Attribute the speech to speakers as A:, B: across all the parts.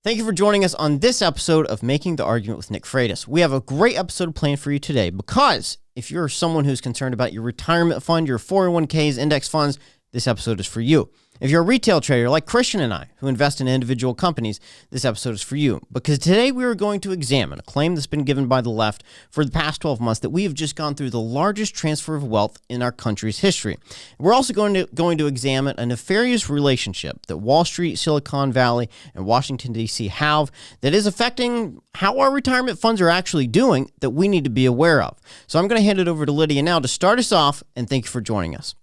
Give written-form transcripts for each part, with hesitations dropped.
A: Thank you for joining us on this episode of Making the Argument with Nick Freitas. We have a great episode planned for you today because if you're someone who's concerned about your retirement fund, your 401ks, index funds, this episode is for you. If you're a retail trader like Christian and I, who invest in individual companies, this episode is for you. Because today we are going to examine a claim that's been given by the left for the past 12 months that we have just gone through the largest transfer of wealth in our country's history. We're also going to examine a nefarious relationship that Wall Street, Silicon Valley, and Washington, D.C. have that is affecting how our retirement funds are actually doing that we need to be aware of. So I'm going to hand it over to Lydia now to start us off, and thank you for joining us.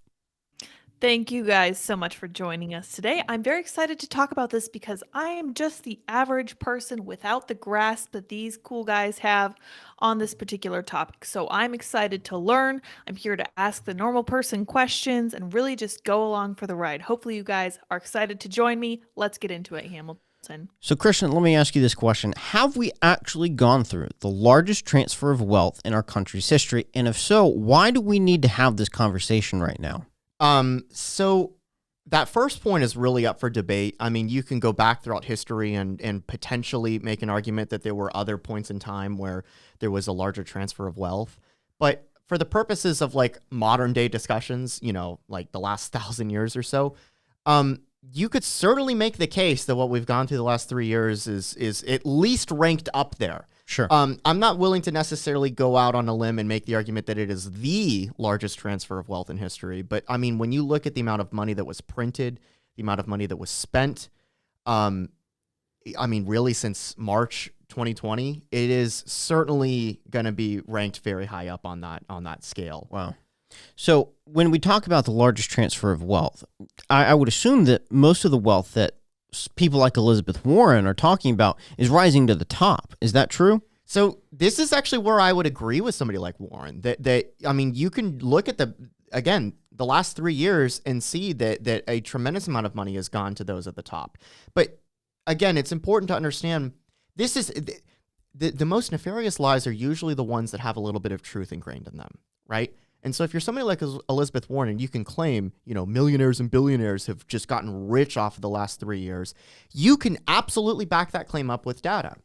B: Thank you guys so much for joining us today. I'm very excited to talk about this because I am just the average person without the grasp that these cool guys have on this particular topic. So I'm excited to learn. I'm here to ask the normal person questions and really just go along for the ride. Hopefully you guys are excited to join me. Let's get into it, Hamilton.
A: So Christian, let me ask you this question. Have we actually gone through the largest transfer of wealth in our country's history? And if so, why do we need to have this conversation right now?
C: So that first point is really up for debate. I mean, you can go back throughout history and potentially make an argument that there were other points in time where there was a larger transfer of wealth. But for the purposes of like modern day discussions, you know, like the last 1,000 years or so, you could certainly make the case that what we've gone through the last 3 years is at least ranked up there.
A: Sure.
C: I'm not willing to necessarily go out on a limb and make the argument that it is the largest transfer of wealth in history. But I mean, when you look at the amount of money that was printed, the amount of money that was spent, I mean, really since March 2020, it is certainly going to be ranked very high up on that scale.
A: Wow. So when we talk about the largest transfer of wealth, I would assume that most of the wealth that people like Elizabeth Warren are talking about is rising to the top. Is that true?
C: So this is actually where I would agree with somebody like Warren. That I mean, you can look at the last 3 years and see that a tremendous amount of money has gone to those at the top. But again, it's important to understand this is the most nefarious lies are usually the ones that have a little bit of truth ingrained in them, right? And so if you're somebody like Elizabeth Warren and you can claim, you know, millionaires and billionaires have just gotten rich off of the last 3 years, you can absolutely back that claim up with data.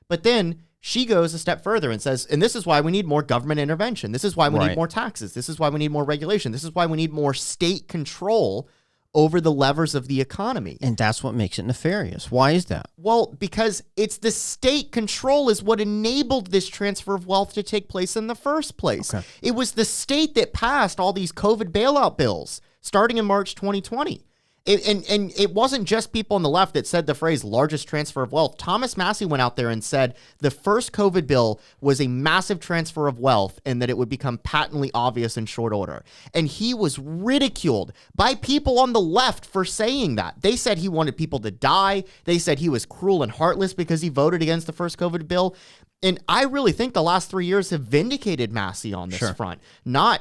C: But then she goes a step further and says, and this is why we need more government intervention. This is why we need more taxes. This is why we need more regulation. This is why we need more state control over the levers of the economy.
A: And that's what makes it nefarious. Why is that?
C: Well, because it's the state control is what enabled this transfer of wealth to take place in the first place. Okay. It was the state that passed all these COVID bailout bills starting in March 2020. And it wasn't just people on the left that said the phrase largest transfer of wealth. Thomas Massey went out there and said the first COVID bill was a massive transfer of wealth and that it would become patently obvious in short order. And he was ridiculed by people on the left for saying that. They said he wanted people to die. They said he was cruel and heartless because he voted against the first COVID bill. And I really think the last 3 years have vindicated Massey on this front, not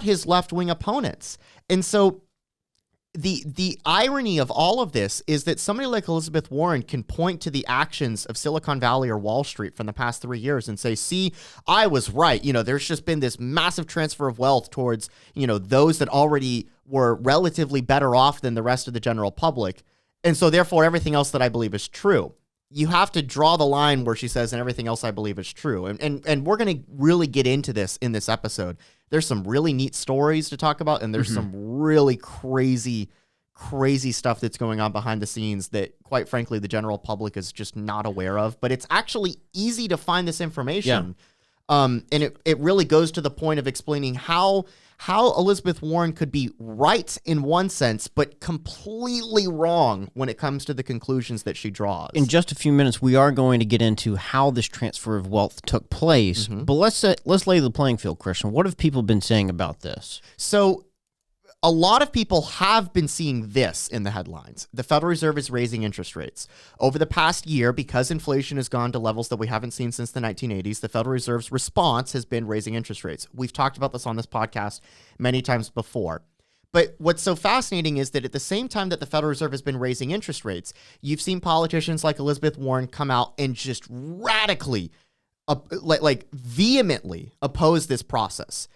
C: his left-wing opponents. And so the irony of all of this is that somebody like Elizabeth Warren can point to the actions of Silicon Valley or Wall Street from the past 3 years and say, see, I was right. You know, there's just been this massive transfer of wealth towards, you know, those that already were relatively better off than the rest of the general public. And so therefore everything else that I believe is true. You have to draw the line where she says, and everything else I believe is true. And we're going to really get into this in this episode. There's some really neat stories to talk about, and there's some really crazy stuff that's going on behind the scenes that, quite frankly, the general public is just not aware of. But it's actually easy to find this information. Yeah. And it really goes to the point of explaining how Elizabeth Warren could be right in one sense, but completely wrong when it comes to the conclusions that she draws.
A: In just a few minutes, we are going to get into how this transfer of wealth took place. But let's lay the playing field, Christian. What have people been saying about this?
C: So a lot of people have been seeing this in the headlines. The Federal Reserve is raising interest rates. Over the past year, because inflation has gone to levels that we haven't seen since the 1980s, the Federal Reserve's response has been raising interest rates. We've talked about this on this podcast many times before. But what's so fascinating is that at the same time that the Federal Reserve has been raising interest rates, you've seen politicians like Elizabeth Warren come out and just radically, vehemently oppose this process.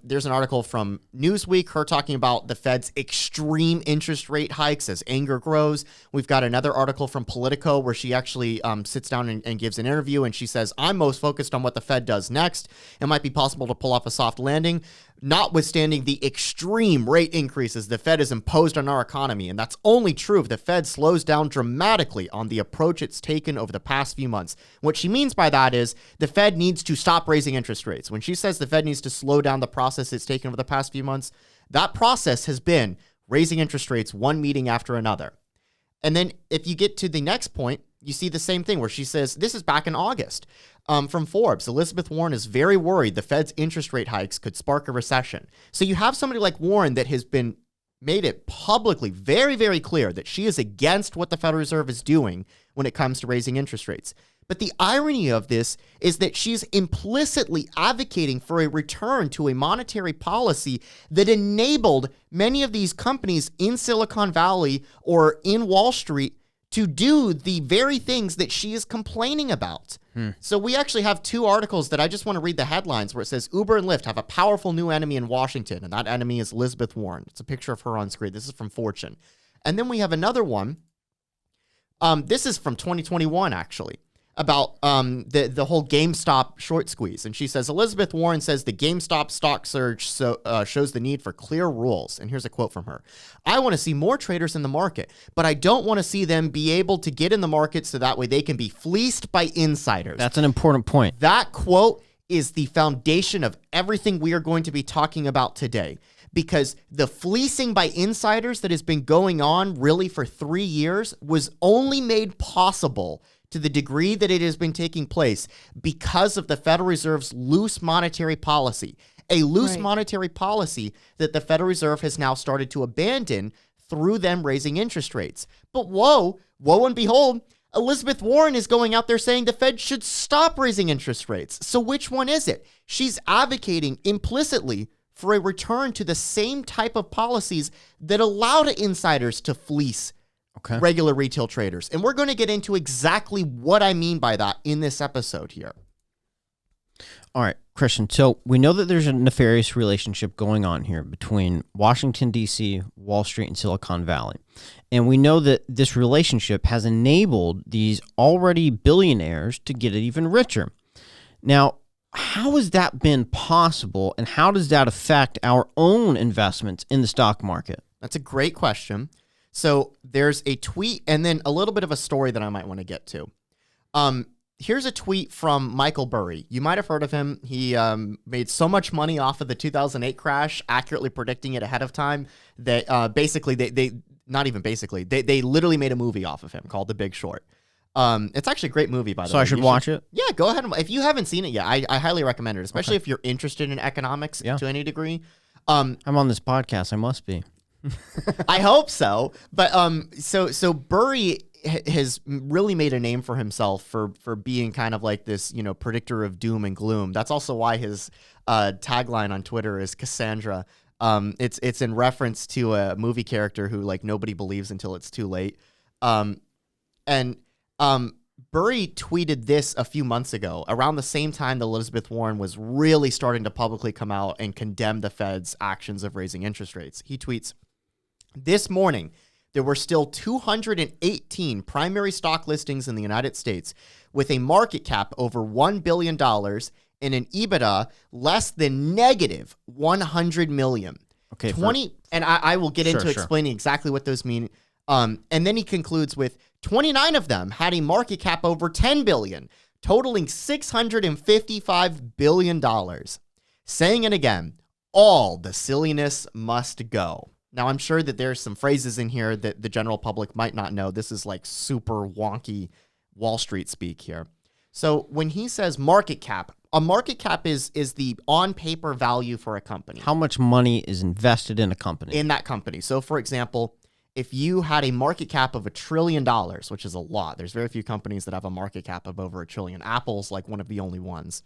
C: There's an article from Newsweek, her talking about the Fed's extreme interest rate hikes as anger grows. We've got another article from Politico where she actually sits down and gives an interview, and she says, I'm most focused on what the Fed does next. It might be possible to pull off a soft landing, notwithstanding the extreme rate increases the Fed has imposed on our economy. And that's only true if the Fed slows down dramatically on the approach it's taken over the past few months. What she means by that is the Fed needs to stop raising interest rates. When she says the Fed needs to slow down the process it's taken over the past few months, that process has been raising interest rates one meeting after another. And then if you get to the next point, you see the same thing where she says, this is back in August, from Forbes, Elizabeth Warren is very worried the Fed's interest rate hikes could spark a recession. So you have somebody like Warren that has been made it publicly very, very clear that she is against what the Federal Reserve is doing when it comes to raising interest rates. But the irony of this is that she's implicitly advocating for a return to a monetary policy that enabled many of these companies in Silicon Valley or in Wall Street to do the very things that she is complaining about. So we actually have two articles that I just want to read the headlines where it says Uber and Lyft have a powerful new enemy in Washington, and that enemy is Elizabeth Warren. It's a picture of her on screen. This is from Fortune. And then we have another one. This is from 2021, actually, about the whole GameStop short squeeze. And she says, Elizabeth Warren says the GameStop stock surge shows the need for clear rules. And here's a quote from her. I want to see more traders in the market, but I don't want to see them be able to get in the market so that way they can be fleeced by insiders.
A: That's an important point.
C: That quote is the foundation of everything we are going to be talking about today. Because the fleecing by insiders that has been going on really for 3 years was only made possible to the degree that it has been taking place because of the Federal Reserve's loose monetary policy, a loose monetary policy that the Federal Reserve has now started to abandon through them raising interest rates. But woe and behold, Elizabeth Warren is going out there saying the Fed should stop raising interest rates. So which one is it? She's advocating implicitly for a return to the same type of policies that allowed insiders to fleece regular retail traders. And we're going to get into exactly what I mean by that in this episode here.
A: All right, Christian. So we know that there's a nefarious relationship going on here between Washington, D.C., Wall Street, and Silicon Valley. And we know that this relationship has enabled these already billionaires to get even richer. Now, how has that been possible, and how does that affect our own investments in the stock market?
C: That's a great question. So there's a tweet and then a little bit of a story that I might want to get to. Here's a tweet from Michael Burry. You might have heard of him. He made so much money off of the 2008 crash, accurately predicting it ahead of time, that they literally made a movie off of him called The Big Short. It's actually a great movie, by the way.
A: So I should watch it?
C: Yeah, go ahead. If you haven't seen it yet, I highly recommend it, especially if you're interested in economics to any degree.
A: I'm on this podcast. I must be.
C: I hope so. But so Burry has really made a name for himself for being kind of like this, predictor of doom and gloom. That's also why his tagline on Twitter is Cassandra. It's in reference to a movie character who nobody believes until it's too late. Burry tweeted this a few months ago, around the same time that Elizabeth Warren was really starting to publicly come out and condemn the Fed's actions of raising interest rates. He tweets, this morning, there were still 218 primary stock listings in the United States with a market cap over $1 billion and an EBITDA less than negative $100 million.
A: Okay.
C: And I will get into explaining exactly what those mean. And then he concludes with 29 of them had a market cap over $10 billion, totaling $655 billion. Saying it again, all the silliness must go. Now, I'm sure that there's some phrases in here that the general public might not know. This is super wonky Wall Street speak here. So when he says market cap, a market cap is the on-paper value for a company.
A: How much money is invested in a company?
C: In that company. So, for example, if you had a market cap of $1 trillion, which is a lot, there's very few companies that have a market cap of over $1 trillion. Apple's one of the only ones.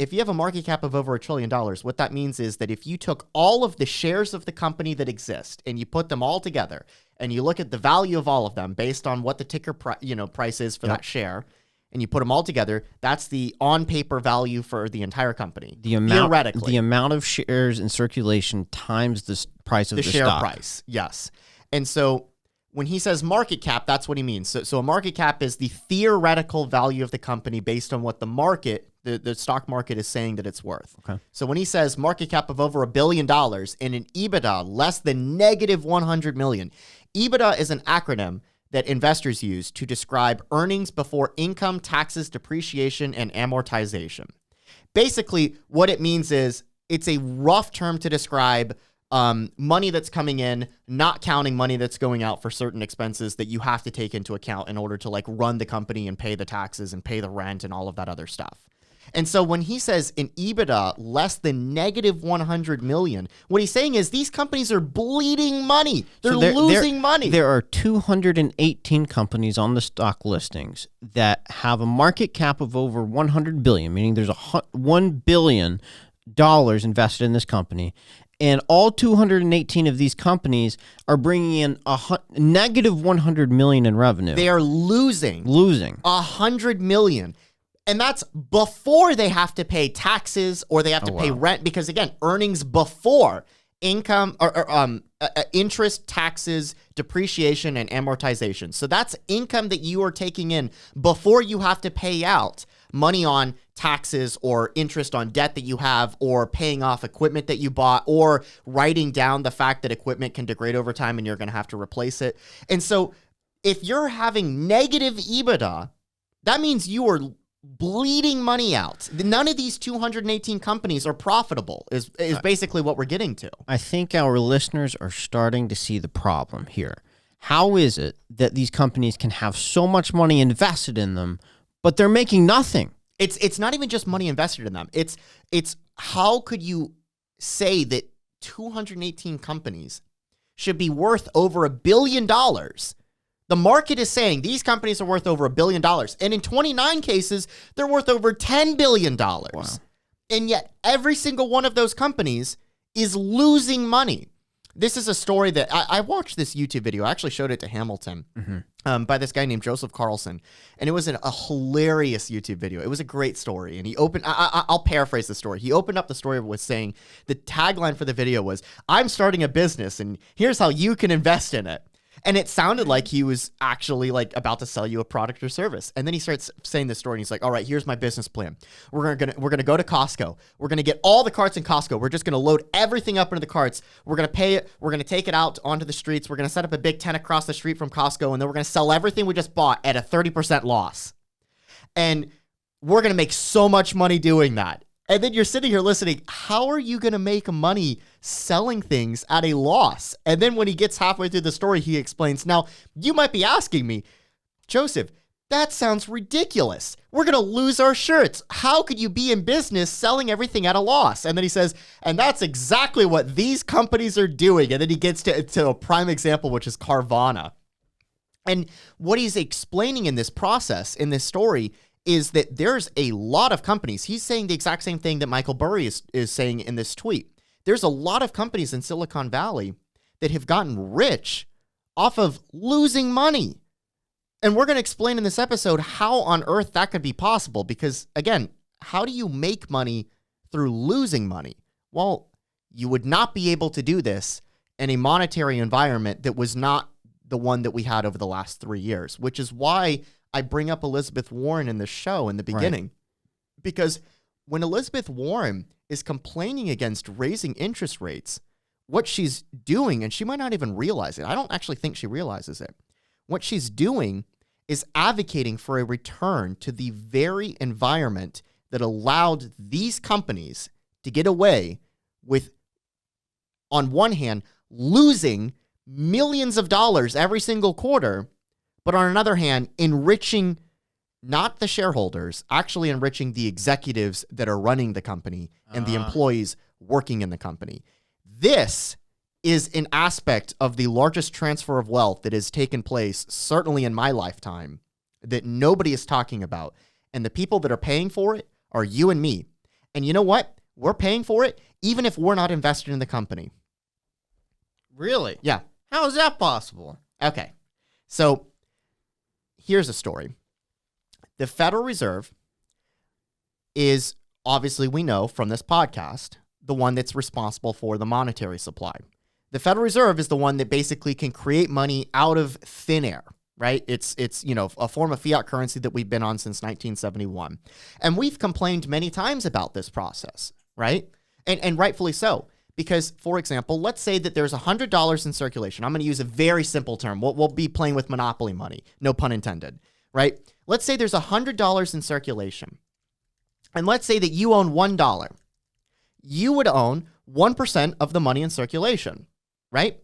C: If you have a market cap of over $1 trillion, what that means is that if you took all of the shares of the company that exist and you put them all together and you look at the value of all of them based on what the ticker price is for that share, and you put them all together, that's the on-paper value for the entire company.
A: The amount of shares in circulation times the price of the
C: share
A: stock.
C: price, yes. And so when he says market cap, that's what he means. So a market cap is the theoretical value of the company based on what the market, the stock market is saying that it's worth.
A: Okay.
C: So when he says market cap of over $1 billion and an EBITDA less than negative 100 million, EBITDA is an acronym that investors use to describe earnings before income, taxes, depreciation, and amortization. Basically, what it means is it's a rough term to describe money that's coming in, not counting money that's going out for certain expenses that you have to take into account in order to like run the company and pay the taxes and pay the rent and all of that other stuff. And so when he says an EBITDA less than negative 100 million, what he's saying is these companies are bleeding money. They're losing money.
A: There are 218 companies on the stock listings that have a market cap of over 100 billion, meaning there's $1 billion invested in this company. And all 218 of these companies are bringing in negative 100 million in revenue.
C: They are losing 100 million. And that's before they have to pay taxes or they have to pay rent, because again, earnings before income or interest, taxes, depreciation, and amortization. So that's income that you are taking in before you have to pay out money on taxes or interest on debt that you have, or paying off equipment that you bought, or writing down the fact that equipment can degrade over time and you're going to have to replace it. And so if you're having negative EBITDA, that means you are bleeding money out. None of these 218 companies are profitable is basically what we're getting to.
A: I think our listeners are starting to see the problem here. How is it that these companies can have so much money invested in them, but they're making nothing?
C: It's not even just money invested in them. It's how could you say that 218 companies should be worth over $1 billion? The market is saying these companies are worth over $1 billion. And in 29 cases, they're worth over $10 billion. Wow. And yet every single one of those companies is losing money. This is a story that I watched this YouTube video. I actually showed it to Hamilton by this guy named Joseph Carlson. And it was a hilarious YouTube video. It was a great story. And he opened, I'll paraphrase the story. He opened up the story with saying, the tagline for the video was, "I'm starting a business and here's how you can invest in it." And it sounded like he was actually like about to sell you a product or service. And then he starts saying this story and he's like, "All right, here's my business plan. We're gonna go to Costco. We're gonna get all the carts in Costco. We're just gonna load everything up into the carts. We're gonna pay it. We're gonna take it out onto the streets. We're gonna set up a big tent across the street from Costco, and then we're gonna sell everything we just bought at a 30% loss. And we're gonna make so much money doing that." And then you're sitting here listening, how are you going to make money selling things at a loss? And then when he gets halfway through the story, he explains, now, you might be asking me, "Joseph, that sounds ridiculous. We're going to lose our shirts. How could you be in business selling everything at a loss?" And then he says, "And that's exactly what these companies are doing." And then he gets to a prime example, which is Carvana. And what he's explaining in this process, in this story, is that there's a lot of companies. He's saying the exact same thing that Michael Burry is saying in this tweet. There's a lot of companies in Silicon Valley that have gotten rich off of losing money. And we're going to explain in this episode how on earth that could be possible. Because again, how do you make money through losing money? Well, you would not be able to do this in a monetary environment that was not the one that we had over the last 3 years, which is why I bring up Elizabeth Warren in the show in the beginning. Right. Because when Elizabeth Warren is complaining against raising interest rates, what she's doing, and she might not even realize it, I don't actually think she realizes it, what she's doing is advocating for a return to the very environment that allowed these companies to get away with, on one hand, losing millions of dollars every single quarter, but on another hand, enriching not the shareholders, actually enriching the executives that are running the company and the employees working in the company. This is an aspect of the largest transfer of wealth that has taken place, certainly in my lifetime, that nobody is talking about. And the people that are paying for it are you and me. And you know what? We're paying for it even if we're not invested in the company.
A: Really?
C: Yeah.
A: How is that possible?
C: Okay. So here's a story. The Federal Reserve is, obviously we know from this podcast, the one that's responsible for the monetary supply. The Federal Reserve is the one that basically can create money out of thin air, right? It's a form of fiat currency that we've been on since 1971. And we've complained many times about this process, right? And rightfully so. Because, for example, let's say that there's $100 in circulation. I'm going to use a very simple term. We'll be playing with monopoly money. No pun intended, right? Let's say there's $100 in circulation. And let's say that you own $1. You would own 1% of the money in circulation, right?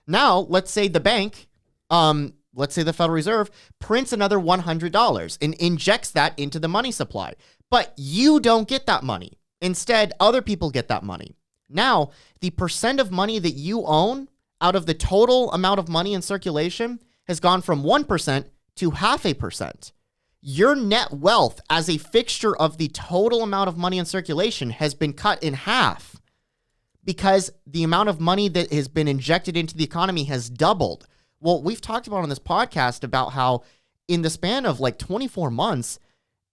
C: Now, let's say the bank, let's say the Federal Reserve, prints another $100 and injects that into the money supply. But you don't get that money. Instead, other people get that money. Now, the percent of money that you own out of the total amount of money in circulation has gone from 1% to 0.5%. Your net wealth as a fixture of the total amount of money in circulation has been cut in half because the amount of money that has been injected into the economy has doubled. Well, we've talked about on this podcast about how in the span of like 24 months,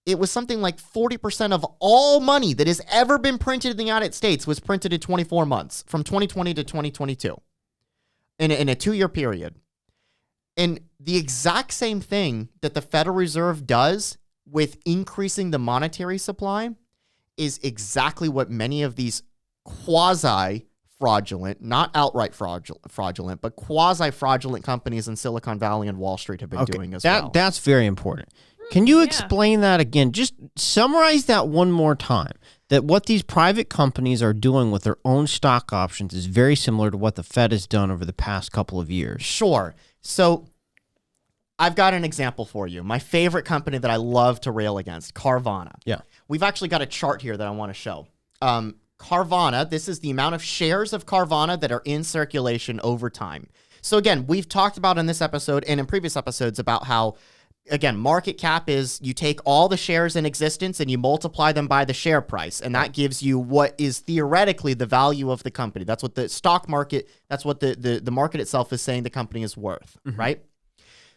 C: it was something like 40% of all money that has ever been printed in the United States was printed in 24 months, from 2020 to 2022, in a 2-year period. And the exact same thing that the Federal Reserve does with increasing the monetary supply is exactly what many of these quasi-fraudulent, not outright fraudulent, but quasi-fraudulent companies in Silicon Valley and Wall Street have been doing as well.
A: That's very important. Can you explain that again? Just summarize that one more time. That what these private companies are doing with their own stock options is very similar to what the Fed has done over the past couple of years.
C: Sure. So I've got an example for you. My favorite company that I love to rail against, Carvana.
A: Yeah.
C: We've actually got a chart here that I want to show. Carvana, this is the amount of shares of Carvana that are in circulation over time. So again, we've talked about in this episode and in previous episodes about how, again, market cap is you take all the shares in existence and you multiply them by the share price. And that gives you what is theoretically the value of the company. That's what the stock market, that's what the market itself is saying the company is worth, right?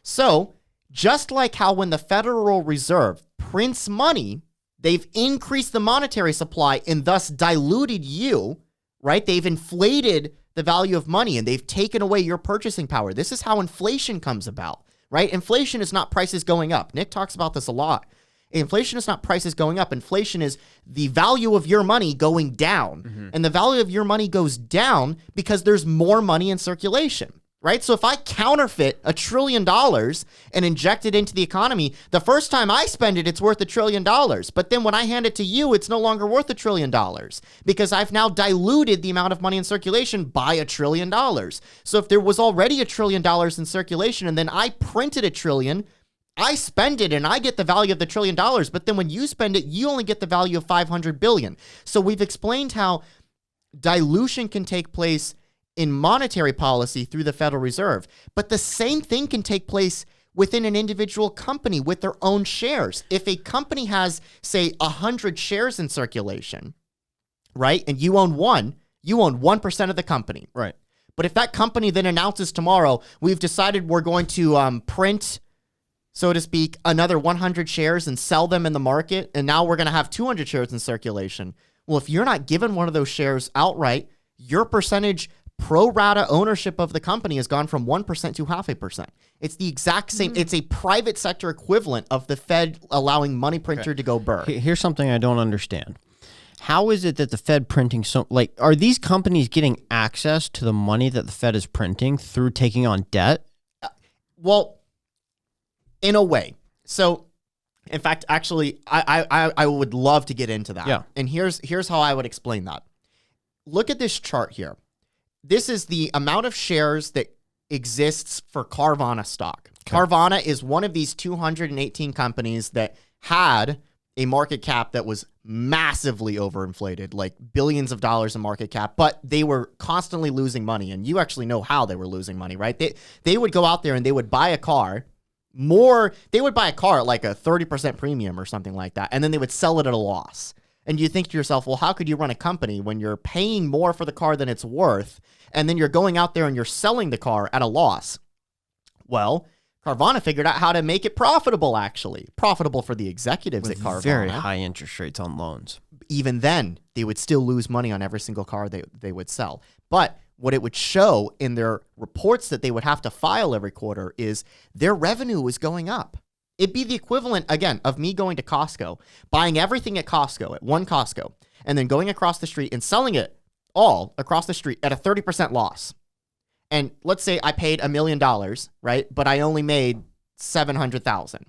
C: So just like how when the Federal Reserve prints money, they've increased the monetary supply and thus diluted you, right? They've inflated the value of money and they've taken away your purchasing power. This is how inflation comes about. Right? Inflation is not prices going up. Nick talks about this a lot. Inflation is not prices going up. Inflation is the value of your money going down. And the value of your money goes down because there's more money in circulation. Right? So if I counterfeit $1 trillion and inject it into the economy, the first time I spend it, it's worth $1 trillion. But then when I hand it to you, it's no longer worth $1 trillion because I've now diluted the amount of money in circulation by $1 trillion. So if there was already $1 trillion in circulation and then I printed $1 trillion, I spend it and I get the value of the $1 trillion. But then when you spend it, you only get the value of 500 billion. So we've explained how dilution can take place in monetary policy through the Federal Reserve. But the same thing can take place within an individual company with their own shares. If a company has, say, 100 shares in circulation, right, and you own 1% of the company.
A: Right.
C: But if that company then announces tomorrow, we've decided we're going to print, so to speak, another 100 shares and sell them in the market, and now we're going to have 200 shares in circulation. Well, if you're not given one of those shares outright, your percentage pro rata ownership of the company has gone from 1% to 0.5%. It's the exact same. It's a private sector equivalent of the Fed allowing money printer to go burr.
A: Here's something I don't understand. How is it that the Fed printing are these companies getting access to the money that the Fed is printing through taking on debt?
C: Well, in a way. So, in fact, actually, I would love to get into that.
A: Yeah.
C: And here's how I would explain that. Look at this chart here. This is the amount of shares that exists for Carvana stock. Okay. Carvana is one of these 218 companies that had a market cap that was massively overinflated, like billions of dollars in market cap, but they were constantly losing money. And you actually know how they were losing money, right? They would go out there and they would buy a car they would buy a car at like a 30% premium or something like that. And then they would sell it at a loss. And you think to yourself, well, how could you run a company when you're paying more for the car than it's worth, and then you're going out there and you're selling the car at a loss? Well, Carvana figured out how to make it profitable, actually. Profitable for the executives
A: With
C: at Carvana.
A: very high interest rates on loans.
C: Even then, they would still lose money on every single car they would sell. But what it would show in their reports that they would have to file every quarter is their revenue was going up. It'd be the equivalent, again, of me going to Costco, buying everything at Costco, at one Costco, and then going across the street and selling it all across the street at a 30% loss. And let's say I paid $1 million, right? But I only made $700,000,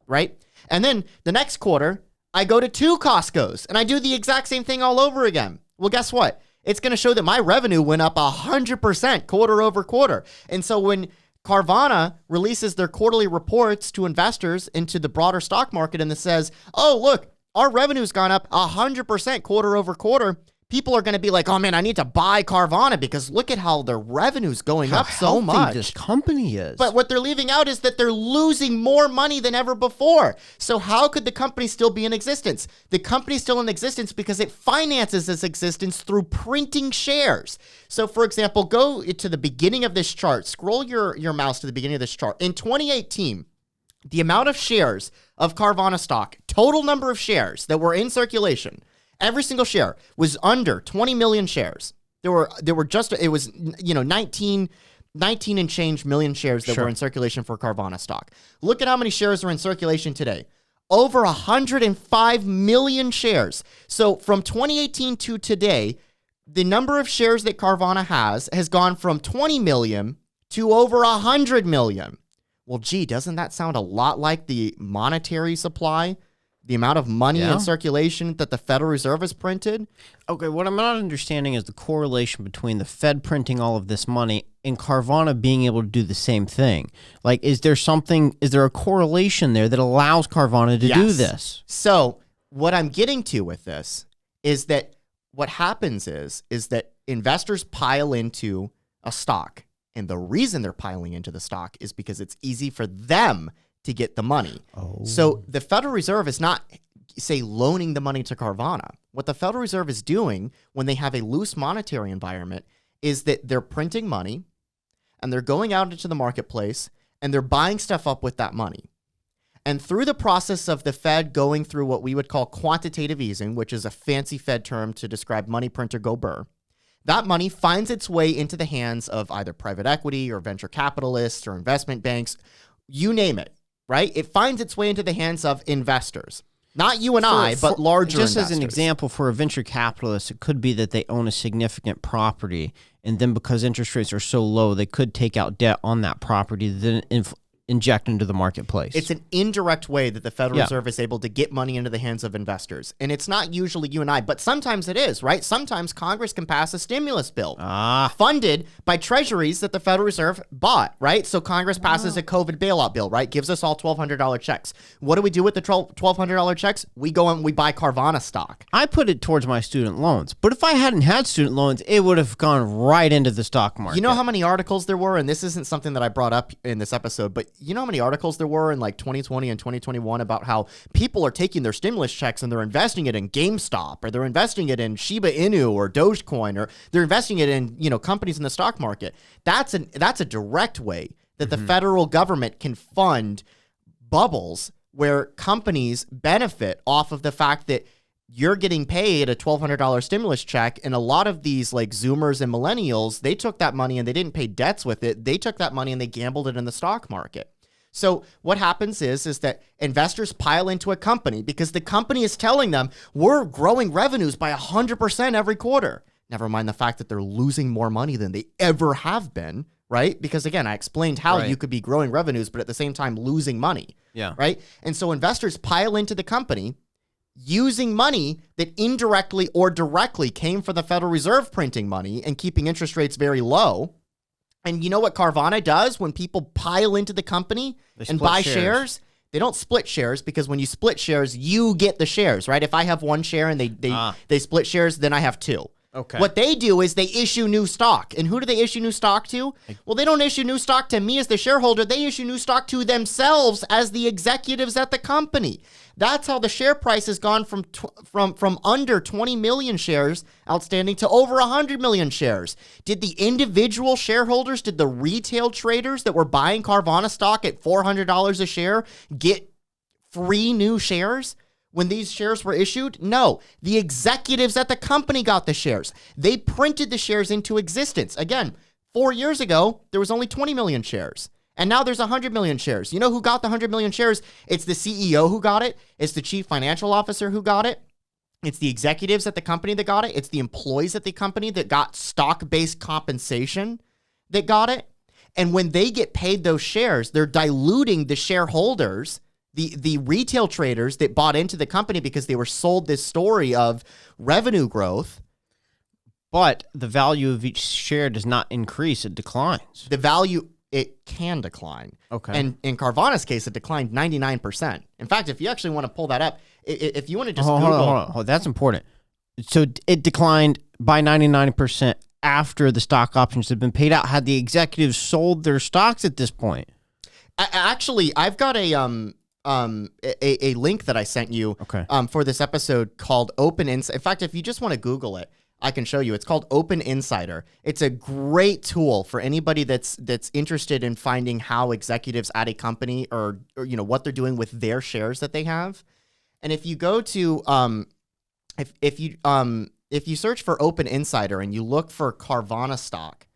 C: right? And then the next quarter, I go to 2 Costcos and I do the exact same thing all over again. Well, guess what? It's going to show that my revenue went up 100% quarter over quarter. And so when Carvana releases their quarterly reports to investors into the broader stock market and it says, oh, look, our revenue's gone up 100% quarter over quarter, people are going to be like, oh man, I need to buy Carvana because look at how their revenue's going up so much.
A: This company is.
C: But what they're leaving out is that they're losing more money than ever before. So how could the company still be in existence? The company's still in existence because it finances its existence through printing shares. So for example, go to the beginning of this chart, scroll your mouse to the beginning of this chart. In 2018, the amount of shares of Carvana stock, total number of shares that were in circulation, every single share was under 20 million shares. There were just, it was, 19 and change million shares that were in circulation for Carvana stock. Look at how many shares are in circulation today. Over 105 million shares. So from 2018 to today, the number of shares that Carvana has gone from 20 million to over 100 million. Well, gee, doesn't that sound a lot like the monetary supply? The amount of money in circulation that the Federal Reserve has printed?
A: Okay, what I'm not understanding is the correlation between the Fed printing all of this money and Carvana being able to do the same thing. Like, is there a correlation there that allows Carvana to do this?
C: So what I'm getting to with this is that what happens is that investors pile into a stock. And the reason they're piling into the stock is because it's easy for them to get the money. So the Federal Reserve is not, say, loaning the money to Carvana. What the Federal Reserve is doing when they have a loose monetary environment is that they're printing money and they're going out into the marketplace and they're buying stuff up with that money. And through the process of the Fed going through what we would call quantitative easing, which is a fancy Fed term to describe money print or go burr, that money finds its way into the hands of either private equity or venture capitalists or investment banks, you name it. Right? It finds its way into the hands of investors. Not you and I, but larger investors.
A: Just as an example, for a venture capitalist, it could be that they own a significant property, and then because interest rates are so low, they could take out debt on that property, then inject into the marketplace.
C: It's an indirect way that the Federal Reserve is able to get money into the hands of investors. And it's not usually you and I, but sometimes it is, right? Sometimes Congress can pass a stimulus bill funded by treasuries that the Federal Reserve bought, right? So Congress passes a COVID bailout bill, right? Gives us all $1,200 checks. What do we do with the $1,200 checks? We go and we buy Carvana stock.
A: I put it towards my student loans, but if I hadn't had student loans, it would have gone right into the stock market.
C: You know how many articles there were, and this isn't something that I brought up in this episode, but you know how many articles there were in like 2020 and 2021 about how people are taking their stimulus checks and they're investing it in GameStop, or they're investing it in Shiba Inu or Dogecoin, or they're investing it in, companies in the stock market. That's a direct way that the federal government can fund bubbles where companies benefit off of the fact that you're getting paid a $1,200 stimulus check, and a lot of these like Zoomers and millennials, they took that money and they didn't pay debts with it. They took that money and they gambled it in the stock market. So what happens is that investors pile into a company because the company is telling them we're growing revenues by 100% every quarter. Never mind the fact that they're losing more money than they ever have been, right? Because again, I explained how you could be growing revenues, but at the same time losing money, right? And so investors pile into the company using money that indirectly or directly came from the Federal Reserve printing money and keeping interest rates very low. And you know what Carvana does when people pile into the company and buy shares? They don't split shares, because when you split shares, you get the shares, right? If I have one share and they split shares, then I have two.
A: Okay.
C: What they do is they issue new stock. And who do they issue new stock to? Well, they don't issue new stock to me as the shareholder. They issue new stock to themselves as the executives at the company. That's how the share price has gone from under 20 million shares outstanding to over 100 million shares. Did the individual shareholders, did the retail traders that were buying Carvana stock at $400 a share get free new shares when these shares were issued? No. The executives at the company got the shares. They printed the shares into existence. Again, 4 years ago, there was only 20 million shares. And now there's 100 million shares. You know who got the 100 million shares? It's the CEO who got it. It's the chief financial officer who got it. It's the executives at the company that got it. It's the employees at the company that got stock-based compensation that got it. And when they get paid those shares, they're diluting the shareholders, the retail traders that bought into the company because they were sold this story of revenue growth.
A: But the value of each share does not increase, it declines.
C: The value, it can decline.
A: Okay.
C: And in Carvana's case, it declined 99%. In fact, if you actually want to pull that up, if you want to just
A: hold
C: Google.
A: on. That's important. So it declined by 99% after the stock options had been paid out. Had the executives sold their stocks at this point?
C: Actually, I've got a link that I sent you for this episode called Open Insider. In fact, if you just want to Google it, I can show you. It's called Open Insider. It's a great tool for anybody that's interested in finding how executives at a company or you know what they're doing with their shares that they have. And if you go to if you search for Open Insider and you look for Carvana stock,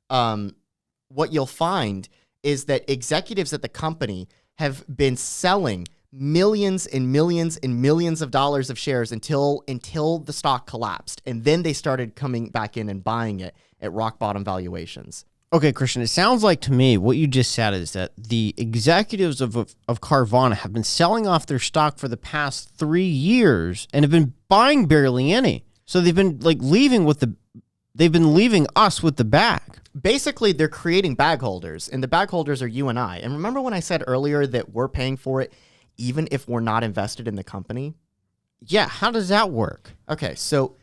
C: what you'll find is that executives at the company have been selling millions and millions and millions of dollars of shares until the stock collapsed. And then they started coming back in and buying it at rock bottom valuations.
A: Okay, Christian, it sounds like to me what you just said is that the executives of Carvana have been selling off their stock for the past 3 years and have been buying barely any. So they've been leaving us with the bag.
C: Basically, they're creating bag holders, and the bag holders are you and I. And remember when I said earlier that we're paying for it even if we're not invested in the company?
A: Yeah, how does that work?
C: Okay, so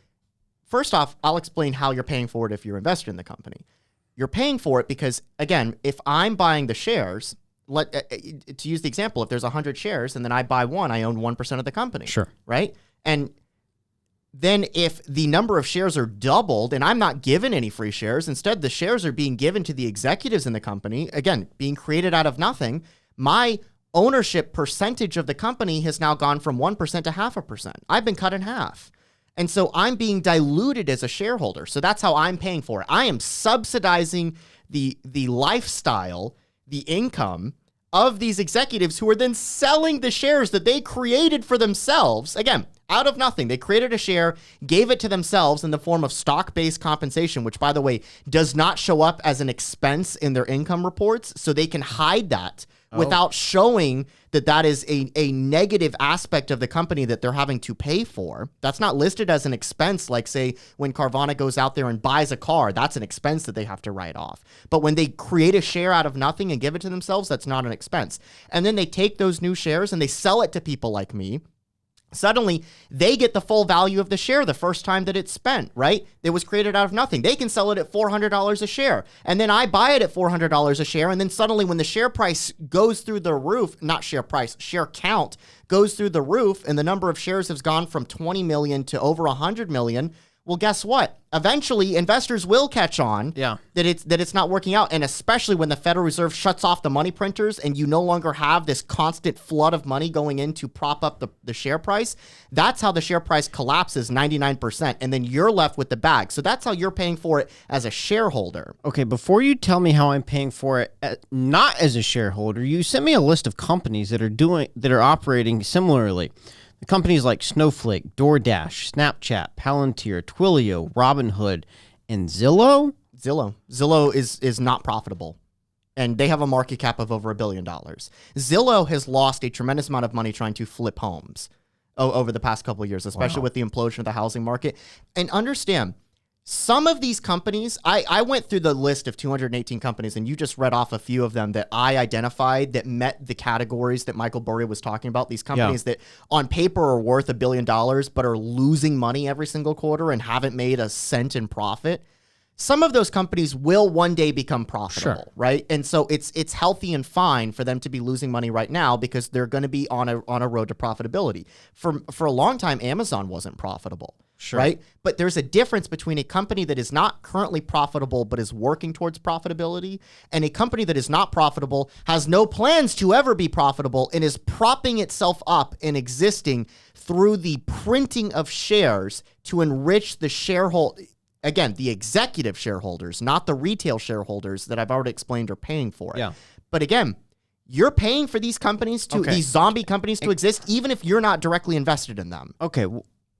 C: first off, I'll explain how you're paying for it if you're invested in the company. You're paying for it because, again, if I'm buying the shares, to use the example, if there's 100 shares and then I buy one, I own 1% of the company.
A: Sure.
C: Right? And then if the number of shares are doubled and I'm not given any free shares, instead the shares are being given to the executives in the company, again, being created out of nothing, my ownership percentage of the company has now gone from 1% to 0.5%. I've been cut in half. And so I'm being diluted as a shareholder. So that's how I'm paying for it. I am subsidizing the lifestyle, the income of these executives who are then selling the shares that they created for themselves. Again, out of nothing. They created a share, gave it to themselves in the form of stock-based compensation, which, by the way, does not show up as an expense in their income reports. So they can hide that without showing that that is a negative aspect of the company that they're having to pay for. That's not listed as an expense, like, say, when Carvana goes out there and buys a car. That's an expense that they have to write off. But when they create a share out of nothing and give it to themselves, that's not an expense. And then they take those new shares and they sell it to people like me. Suddenly, they get the full value of the share the first time that it's spent, right? It was created out of nothing. They can sell it at $400 a share. And then I buy it at $400 a share. And then suddenly when the share price goes through the roof, not share price, share count goes through the roof, and the number of shares has gone from 20 million to over 100 million, well, guess what? Eventually, investors will catch on that it's not working out, and especially when the Federal Reserve shuts off the money printers and you no longer have this constant flood of money going in to prop up the share price. That's how the share price collapses 99%, and then you're left with the bag. So that's how you're paying for it as a shareholder.
A: Okay, before you tell me how I'm paying for it not as a shareholder, you sent me a list of companies that are operating similarly. The companies like Snowflake, DoorDash, Snapchat, Palantir, Twilio, Robinhood, and Zillow?
C: Zillow is not profitable, and they have a market cap of over $1 billion. Zillow has lost a tremendous amount of money trying to flip homes over the past couple of years, especially with the implosion of the housing market. And understand, Some of these companies, I went through the list of 218 companies, and you just read off a few of them that I identified that met the categories that Michael Burry was talking about. These companies that on paper are worth $1 billion, but are losing money every single quarter and haven't made a cent in profit. Some of those companies will one day become profitable, right? And so it's healthy and fine for them to be losing money right now because they're going to be on a road to profitability. For a long time, Amazon wasn't profitable. Right? But there's a difference between a company that is not currently profitable but is working towards profitability and a company that is not profitable, has no plans to ever be profitable, and is propping itself up and existing through the printing of shares to enrich the shareholder. Again, the executive shareholders, not the retail shareholders that I've already explained are paying for it.
A: Yeah.
C: But again, you're paying for these companies these zombie companies to exist, even if you're not directly invested in them.
A: Okay.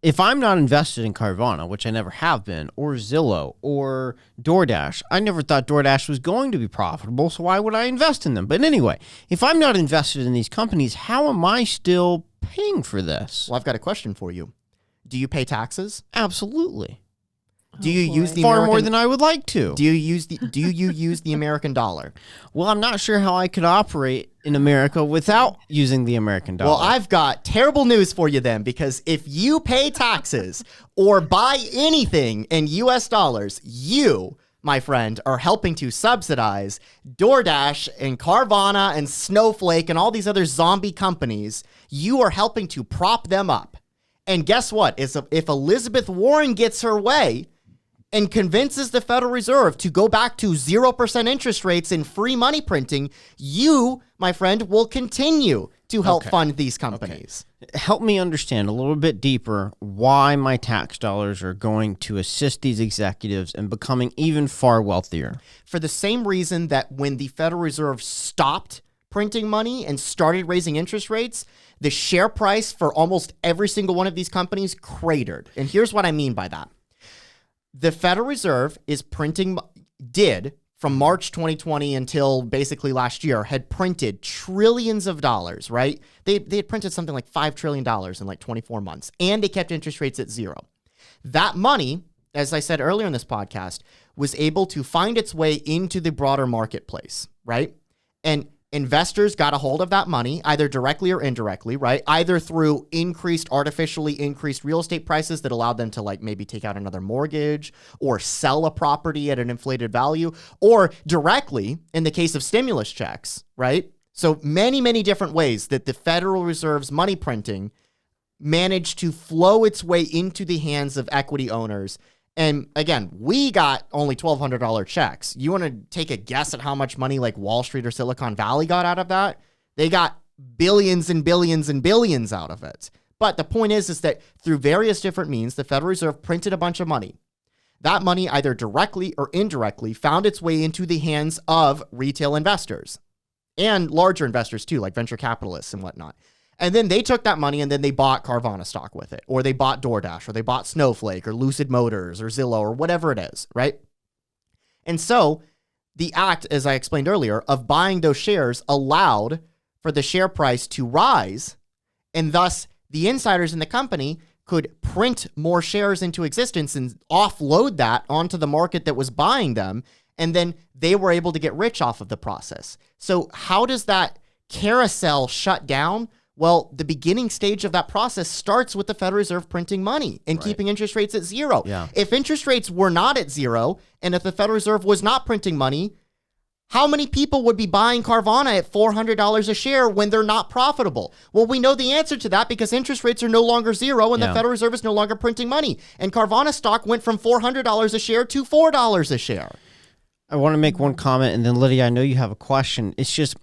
A: If I'm not invested in Carvana, which I never have been, or Zillow, or DoorDash, I never thought DoorDash was going to be profitable, so why would I invest in them? But anyway, if I'm not invested in these companies, how am I still paying for this?
C: Well, I've got a question for you. Do you pay taxes?
A: Absolutely.
C: Do you use the
A: far more than I would like to?
C: Do you use the American dollar?
A: Well, I'm not sure how I could operate in America without using the American dollar.
C: Well, I've got terrible news for you then, because if you pay taxes or buy anything in US dollars, you, my friend, are helping to subsidize DoorDash and Carvana and Snowflake and all these other zombie companies. You are helping to prop them up. And guess what? If Elizabeth Warren gets her way and convinces the Federal Reserve to go back to 0% interest rates and free money printing, you, my friend, will continue to help fund these companies.
A: Okay. Help me understand a little bit deeper why my tax dollars are going to assist these executives in becoming even far wealthier.
C: For the same reason that when the Federal Reserve stopped printing money and started raising interest rates, the share price for almost every single one of these companies cratered. And here's what I mean by that. The Federal Reserve did from March 2020 until basically last year, had printed trillions of dollars, right? They had printed something like $5 trillion in like 24 months, and they kept interest rates at zero. That money, as I said earlier in this podcast, was able to find its way into the broader marketplace, right? And investors got a hold of that money, either directly or indirectly, right? Either through artificially increased real estate prices that allowed them to like maybe take out another mortgage or sell a property at an inflated value, or directly in the case of stimulus checks, right? So many, many different ways that the Federal Reserve's money printing managed to flow its way into the hands of equity owners. And again, we got only $1,200 checks. You want to take a guess at how much money like Wall Street or Silicon Valley got out of that? They got billions and billions and billions out of it. But the point is that through various different means, the Federal Reserve printed a bunch of money. That money, either directly or indirectly, found its way into the hands of retail investors and larger investors too, like venture capitalists and whatnot. And then they took that money and then they bought Carvana stock with it, or they bought DoorDash, or they bought Snowflake, or Lucid Motors, or Zillow, or whatever it is, right? And so the act, as I explained earlier, of buying those shares allowed for the share price to rise, and thus the insiders in the company could print more shares into existence and offload that onto the market that was buying them, and then they were able to get rich off of the process. So how does that carousel shut down? Well, the beginning stage of that process starts with the Federal Reserve printing money and keeping interest rates at zero.
A: Yeah.
C: If interest rates were not at zero, and if the Federal Reserve was not printing money, how many people would be buying Carvana at $400 a share when they're not profitable? Well, we know the answer to that because interest rates are no longer zero and the Federal Reserve is no longer printing money. And Carvana stock went from $400 a share to $4 a share.
A: I want to make one comment, and then Lydia, I know you have a question. It's just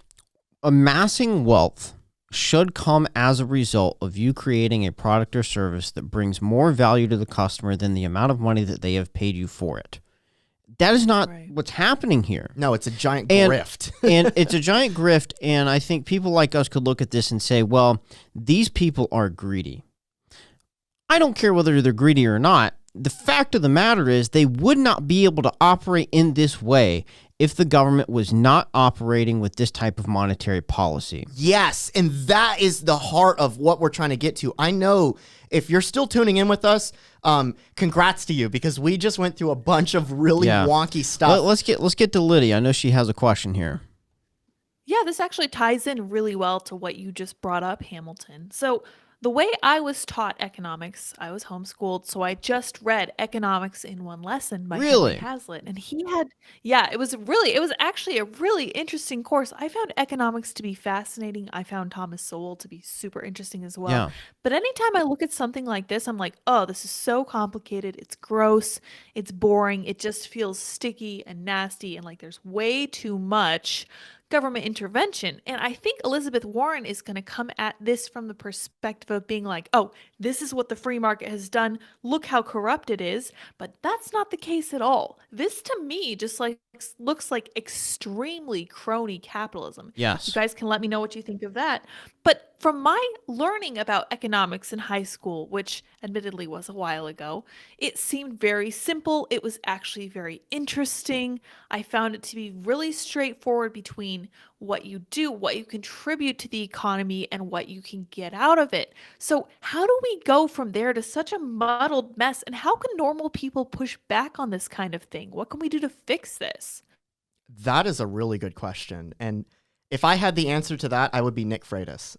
A: amassing wealth should come as a result of you creating a product or service that brings more value to the customer than the amount of money that they have paid you for it. That is not what's happening here.
C: No, it's a giant grift.
A: And it's a giant grift, and I think people like us could look at this and say, well, these people are greedy. I don't care whether they're greedy or not. the fact of the matter is they would not be able to operate in this way if the government was not operating with this type of monetary policy.
C: Yes, and that is the heart of what we're trying to get to. I know if you're still tuning in with us, congrats to you, because we just went through a bunch of really wonky stuff.
A: Let's get to Lydia. I know she has a question here.
B: Yeah, this actually ties in really well to what you just brought up, Hamilton. So the way I was taught economics, I was homeschooled, so I just read Economics in One Lesson by
A: Really?
B: Henry Hazlitt. And he had, it was actually a really interesting course. I found economics to be fascinating. I found Thomas Sowell to be super interesting as well.
A: Yeah.
B: But anytime I look at something like this, I'm like, oh, this is so complicated. It's gross. It's boring. It just feels sticky and nasty. And like there's way too much government intervention. And I think Elizabeth Warren is going to come at this from the perspective of being like, oh, this is what the free market has done. Look how corrupt it is. But that's not the case at all. This to me just like looks like extremely crony capitalism.
A: Yes.
B: You guys can let me know what you think of that. But from my learning about economics in high school, which admittedly was a while ago, it seemed very simple. It was actually very interesting. I found it to be really straightforward between what you do, what you contribute to the economy, and what you can get out of it. So how do we go from there to such a muddled mess? And how can normal people push back on this kind of thing? What can we do to fix this?
C: That is a really good question. And if I had the answer to that, I would be Nick Freitas.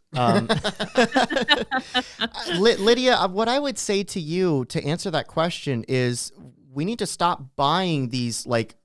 C: Lydia, what I would say to you to answer that question is we need to stop buying these, like,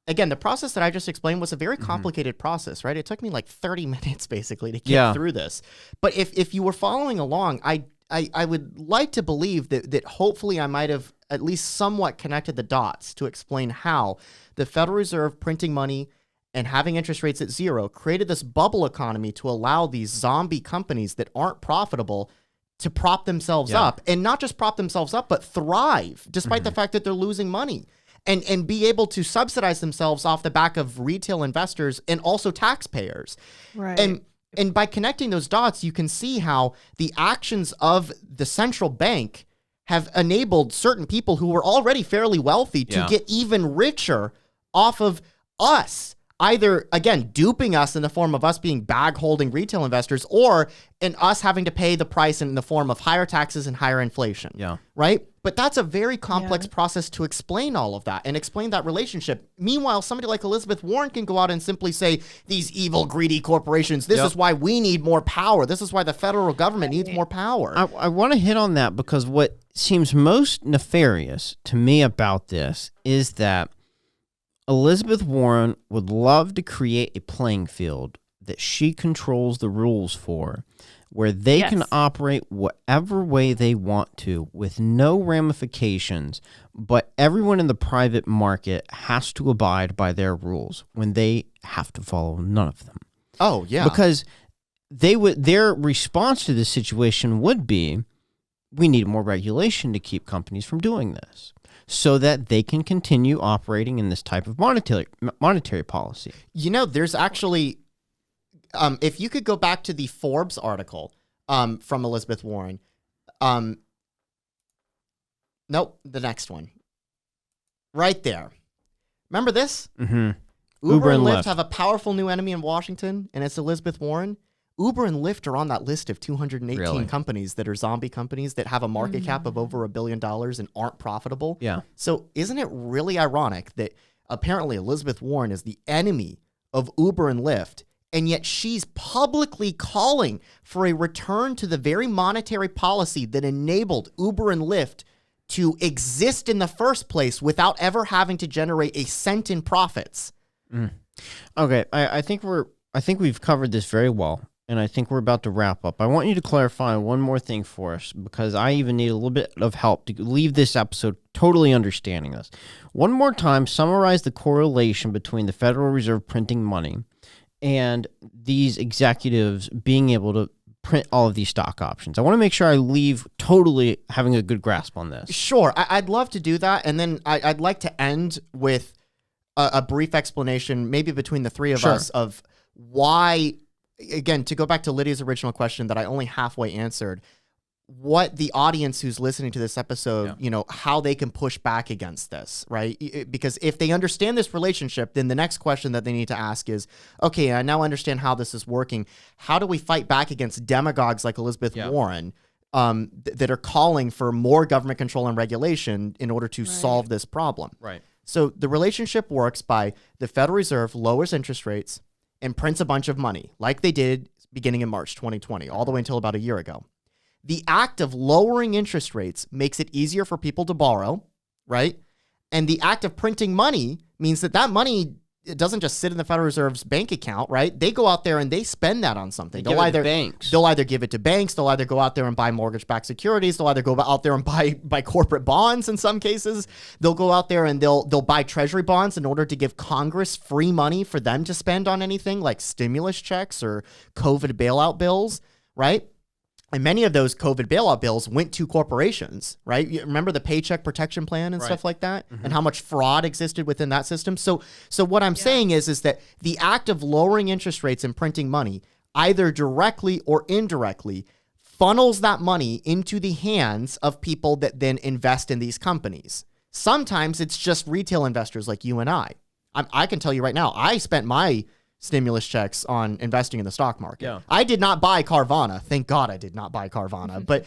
C: again, the process that I just explained was a very complicated process, right? It took me like 30 minutes basically to get through this. But if you were following along, I would like to believe that hopefully I might have at least somewhat connected the dots to explain how the Federal Reserve printing money and having interest rates at zero created this bubble economy to allow these zombie companies that aren't profitable to prop themselves up, and not just prop themselves up, but thrive despite the fact that they're losing money, and be able to subsidize themselves off the back of retail investors and also taxpayers.
B: Right.
C: And by connecting those dots, you can see how the actions of the central bank have enabled certain people who were already fairly wealthy to get even richer off of us. Either, again, duping us in the form of us being bag-holding retail investors, or in us having to pay the price in the form of higher taxes and higher inflation. Yeah. Right? But that's a very complex process to explain all of that and explain that relationship. Meanwhile, somebody like Elizabeth Warren can go out and simply say, these evil, greedy corporations, this is why we need more power. This is why the federal government needs more power.
A: I want to hit on that because what seems most nefarious to me about this is that Elizabeth Warren would love to create a playing field that she controls the rules for, where they can operate whatever way they want to with no ramifications, but everyone in the private market has to abide by their rules when they have to follow none of them.
C: Oh, yeah.
A: Because their response to this situation would be, we need more regulation to keep companies from doing this, so that they can continue operating in this type of monetary policy.
C: You know, there's actually, if you could go back to the Forbes article from Elizabeth Warren. Nope, the next one. Right there. Remember this?
A: Mm-hmm.
C: Uber and Lyft have a powerful new enemy in Washington, and it's Elizabeth Warren. Uber and Lyft are on that list of 218 companies that are zombie companies that have a market cap of over $1 billion and aren't profitable.
A: Yeah.
C: So isn't it really ironic that apparently Elizabeth Warren is the enemy of Uber and Lyft, and yet she's publicly calling for a return to the very monetary policy that enabled Uber and Lyft to exist in the first place without ever having to generate a cent in profits?
A: Okay, I think we've covered this very well. And I think we're about to wrap up. I want you to clarify one more thing for us, because I even need a little bit of help to leave this episode totally understanding this. One more time, summarize the correlation between the Federal Reserve printing money and these executives being able to print all of these stock options. I want to make sure I leave totally having a good grasp on this.
C: Sure, I'd love to do that. And then I'd like to end with a brief explanation, maybe between the three of us, of why... Again, to go back to Lydia's original question that I only halfway answered, what the audience who's listening to this episode, how they can push back against this, right? Because if they understand this relationship, then the next question that they need to ask is, okay, I now understand how this is working. How do we fight back against demagogues like Elizabeth Warren that are calling for more government control and regulation in order to solve this problem?
A: Right.
C: So the relationship works by the Federal Reserve lowers interest rates and prints a bunch of money, like they did beginning in March 2020, all the way until about a year ago. The act of lowering interest rates makes it easier for people to borrow, right? And the act of printing money means that money, it doesn't just sit in the Federal Reserve's bank account, right? They go out there and they spend that on something. They'll either give it to banks. They'll either go out there and buy mortgage-backed securities. They'll either go out there and buy corporate bonds in some cases. They'll go out there and they'll buy treasury bonds in order to give Congress free money for them to spend on anything like stimulus checks or COVID bailout bills, right? And many of those COVID bailout bills went to corporations, right? You remember the Paycheck Protection Plan and stuff like that, and how much fraud existed within that system. So what I'm saying is that the act of lowering interest rates and printing money, either directly or indirectly, funnels that money into the hands of people that then invest in these companies. Sometimes it's just retail investors like you and I. I can tell you right now, I spent my stimulus checks on investing in the stock market. Yeah. I did not buy Carvana. Thank God I did not buy Carvana. But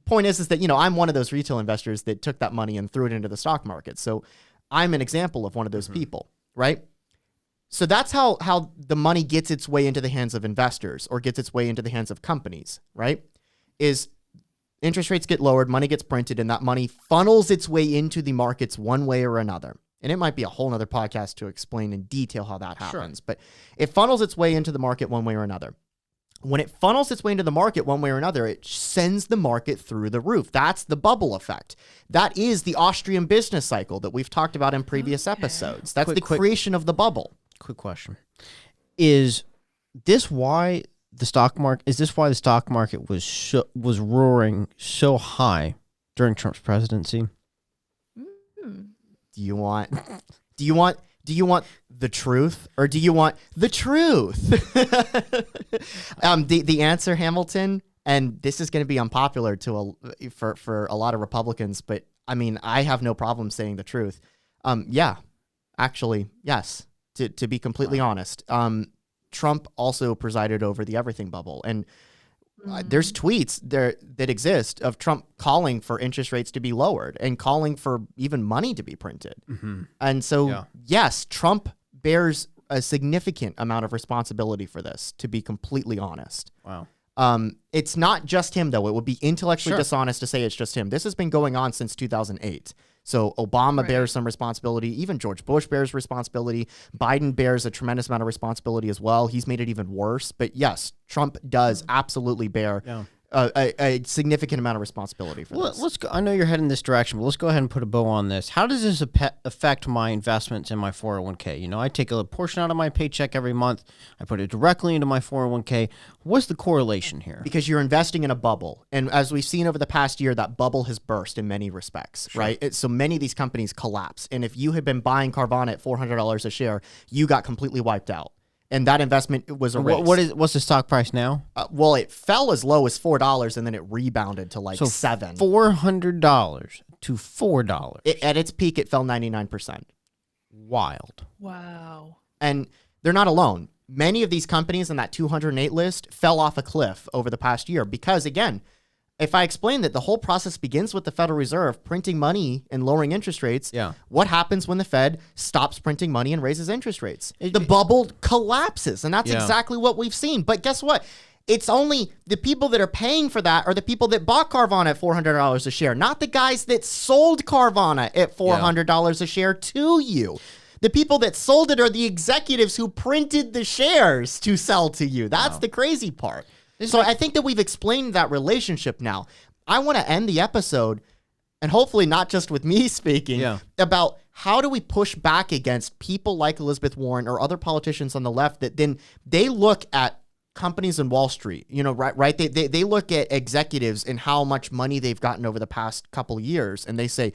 C: point is that, I'm one of those retail investors that took that money and threw it into the stock market. So I'm an example of one of those people, right? So that's how the money gets its way into the hands of investors or gets its way into the hands of companies, right? Is interest rates get lowered, money gets printed, and that money funnels its way into the markets one way or another. And it might be a whole nother podcast to explain in detail how that happens. Sure. But it funnels its way into the market one way or another. When it funnels its way into the market one way or another, it sends the market through the roof. That's the bubble effect. That is the Austrian business cycle that we've talked about in previous episodes. That's the creation of the bubble.
A: Quick question. Is this why the stock market was roaring so high during Trump's presidency?
C: Do you want the truth or do you want the truth? The answer, Hamilton, and this is going to be unpopular for a lot of Republicans, but I mean, I have no problem saying the truth. Actually, yes. To be completely honest, Trump also presided over the everything bubble, and there's tweets there that exist of Trump calling for interest rates to be lowered and calling for even money to be printed. And so, yes, Trump bears a significant amount of responsibility for this, to be completely honest.
A: Wow.
C: It's not just him, though. It would be intellectually dishonest to say it's just him. This has been going on since 2008. So Obama bears some responsibility. Even George Bush bears responsibility. Biden bears a tremendous amount of responsibility as well. He's made it even worse. But yes, Trump does absolutely bear a significant amount of responsibility for this.
A: Let's go. I know you're heading this direction, but let's go ahead and put a bow on this. How does this affect my investments in my 401k? I take a portion out of my paycheck every month. I put it directly into my 401k. What's the correlation here?
C: Because you're investing in a bubble. And as we've seen over the past year, that bubble has burst in many respects, right? So many of these companies collapse. And if you had been buying Carvana at $400 a share, you got completely wiped out. And that investment was erased.
A: What's the stock price now?
C: Well, it fell as low as $4, and then it rebounded to like $7.
A: $400 to $4.
C: At its peak, it fell 99%.
A: Wild.
B: Wow.
C: And they're not alone. Many of these companies on that 208 list fell off a cliff over the past year because, again, if I explain that the whole process begins with the Federal Reserve printing money and lowering interest rates, what happens when the Fed stops printing money and raises interest rates? The bubble collapses, and that's exactly what we've seen. But guess what? It's only the people that are paying for that are the people that bought Carvana at $400 a share, not the guys that sold Carvana at $400 a share to you. The people that sold it are the executives who printed the shares to sell to you. That's the crazy part. So I think that we've explained that relationship now. I want to end the episode, and hopefully not just with me speaking, about how do we push back against people like Elizabeth Warren or other politicians on the left that then they look at companies in Wall Street, right? They look at executives and how much money they've gotten over the past couple of years, and they say,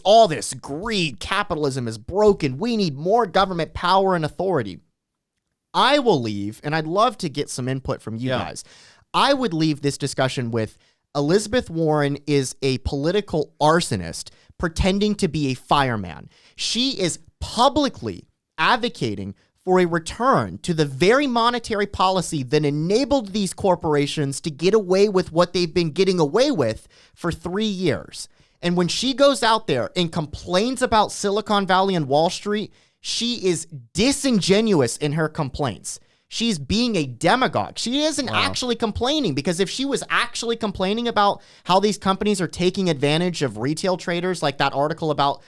C: all this greed, capitalism is broken. We need more government power and authority. I will leave, and I'd love to get some input from you guys. I would leave this discussion with Elizabeth Warren is a political arsonist pretending to be a fireman. She is publicly advocating for a return to the very monetary policy that enabled these corporations to get away with what they've been getting away with for 3 years. And when she goes out there and complains about Silicon Valley and Wall Street, she is disingenuous in her complaints. She's being a demagogue. She isn't actually complaining, because if she was actually complaining about how these companies are taking advantage of retail traders, like that article about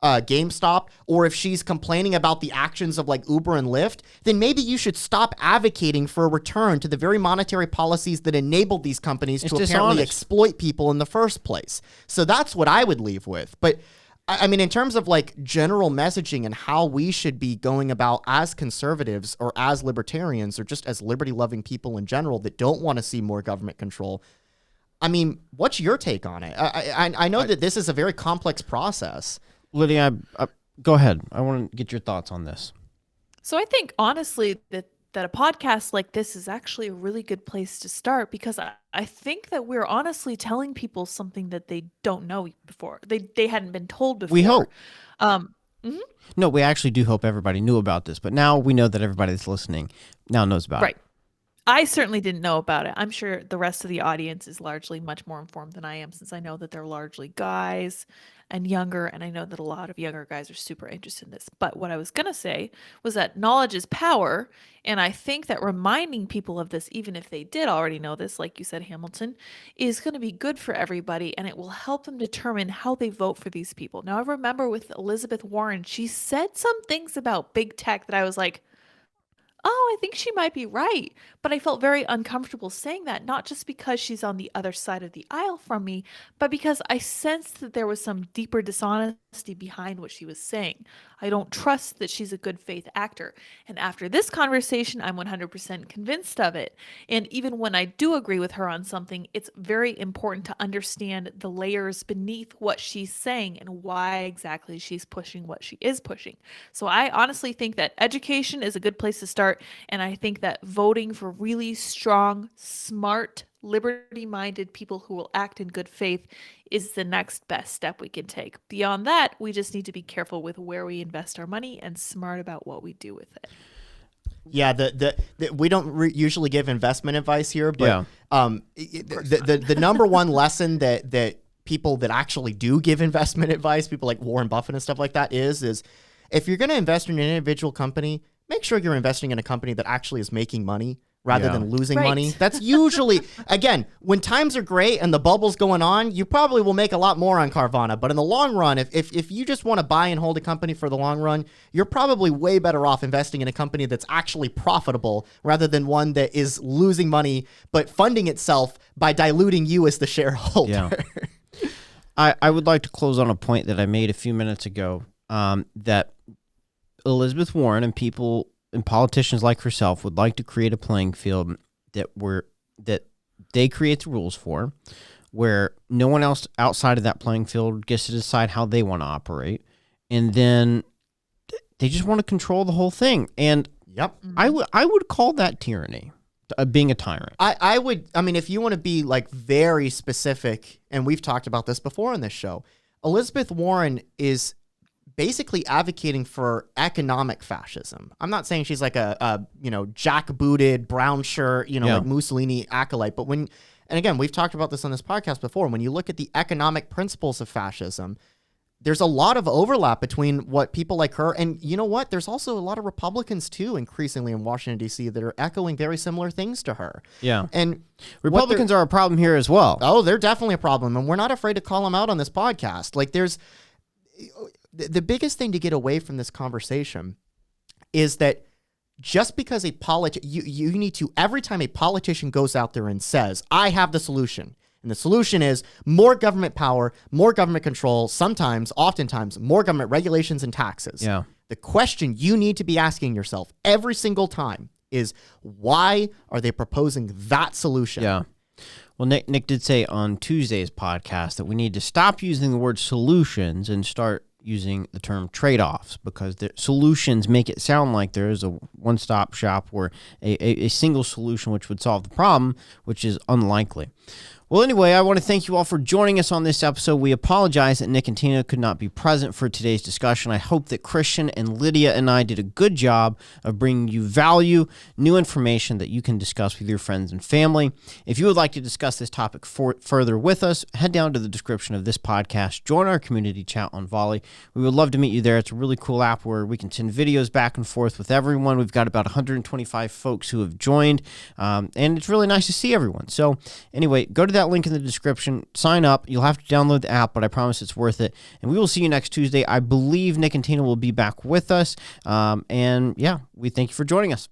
C: GameStop, or if she's complaining about the actions of like Uber and Lyft, then maybe you should stop advocating for a return to the very monetary policies that enabled these companies to apparently exploit people in the first place. So that's what I would leave with. But I mean, in terms of like general messaging and how we should be going about as conservatives or as libertarians or just as liberty-loving people in general that don't want to see more government control, I mean, what's your take on it? I know that this is a very complex process.
A: Lydia, go ahead. I want to get your thoughts on this.
B: So I think, honestly, that a podcast like this is actually a really good place to start, because I think that we're honestly telling people something that they don't know before. They hadn't been told before.
A: We hope.
B: Mhm.
A: No, we actually do hope everybody knew about this, but now we know that everybody that's listening now knows about
B: Right.
A: it.
B: I certainly didn't know about it. I'm sure the rest of the audience is largely much more informed than I am, since I know that they're largely guys and younger, and I know that a lot of younger guys are super interested in this. But what I was going to say was that knowledge is power, and I think that reminding people of this, even if they did already know this, like you said, Hamilton, is going to be good for everybody, and it will help them determine how they vote for these people. Now, I remember with Elizabeth Warren, she said some things about big tech that I was like, oh, I think she might be right. But I felt very uncomfortable saying that, not just because she's on the other side of the aisle from me, but because I sensed that there was some deeper dishonesty behind what she was saying. I don't trust that she's a good faith actor. And after this conversation, I'm 100% convinced of it. And even when I do agree with her on something, it's very important to understand the layers beneath what she's saying and why exactly she's pushing what she is pushing. So I honestly think that education is a good place to start. And I think that voting for really strong, smart, liberty-minded people who will act in good faith is the next best step we can take. Beyond that, we just need to be careful with where we invest our money and smart about what we do with it.
C: Yeah, we don't usually give investment advice here, but the number one lesson that people that actually do give investment advice, people like Warren Buffett and stuff like that, is if you're going to invest in an individual company, make sure you're investing in a company that actually is making money rather than losing money. That's usually, again, when times are great and the bubble's going on, you probably will make a lot more on Carvana. But in the long run, if you just want to buy and hold a company for the long run, you're probably way better off investing in a company that's actually profitable rather than one that is losing money but funding itself by diluting you as the shareholder.
A: Yeah. I would like to close on a point that I made a few minutes ago, that Elizabeth Warren and people and politicians like herself would like to create a playing field that they create the rules for, where no one else outside of that playing field gets to decide how they want to operate, and then they just want to control the whole thing. And I would call that tyranny, being a tyrant.
C: I mean, if you want to be like very specific, and we've talked about this before on this show, Elizabeth Warren is basically advocating for economic fascism. I'm not saying she's like a jackbooted brown shirt, like Mussolini acolyte, but and again, we've talked about this on this podcast before, when you look at the economic principles of fascism, there's a lot of overlap between what people like her, and you know what? There's also a lot of Republicans too, increasingly in Washington, D.C., that are echoing very similar things to her.
A: Yeah.
C: And
A: Republicans are a problem here as well.
C: Oh, they're definitely a problem, and we're not afraid to call them out on this podcast. Like, the biggest thing to get away from this conversation is that just because you need to, every time a politician goes out there and says, I have the solution, and the solution is more government power, more government control, oftentimes, more government regulations and taxes.
A: Yeah.
C: The question you need to be asking yourself every single time is, why are they proposing that solution?
A: Yeah. Well, Nick did say on Tuesday's podcast that we need to stop using the word solutions and start using the term trade-offs, because the solutions make it sound like there is a one-stop shop or a single solution which would solve the problem, which is unlikely. Well, anyway, I want to thank you all for joining us on this episode. We apologize that Nick and Tina could not be present for today's discussion. I hope that Christian and Lydia and I did a good job of bringing you value, new information that you can discuss with your friends and family. If you would like to discuss this topic further with us, head down to the description of this podcast, join our community chat on Volley. We would love to meet you there. It's a really cool app where we can send videos back and forth with everyone. We've got about 125 folks who have joined, and it's really nice to see everyone. So anyway, go to that link in the description, sign up. You'll have to download the app, but I promise it's worth it. And we will see you next Tuesday. I believe Nick and Tina will be back with us. And yeah, we thank you for joining us.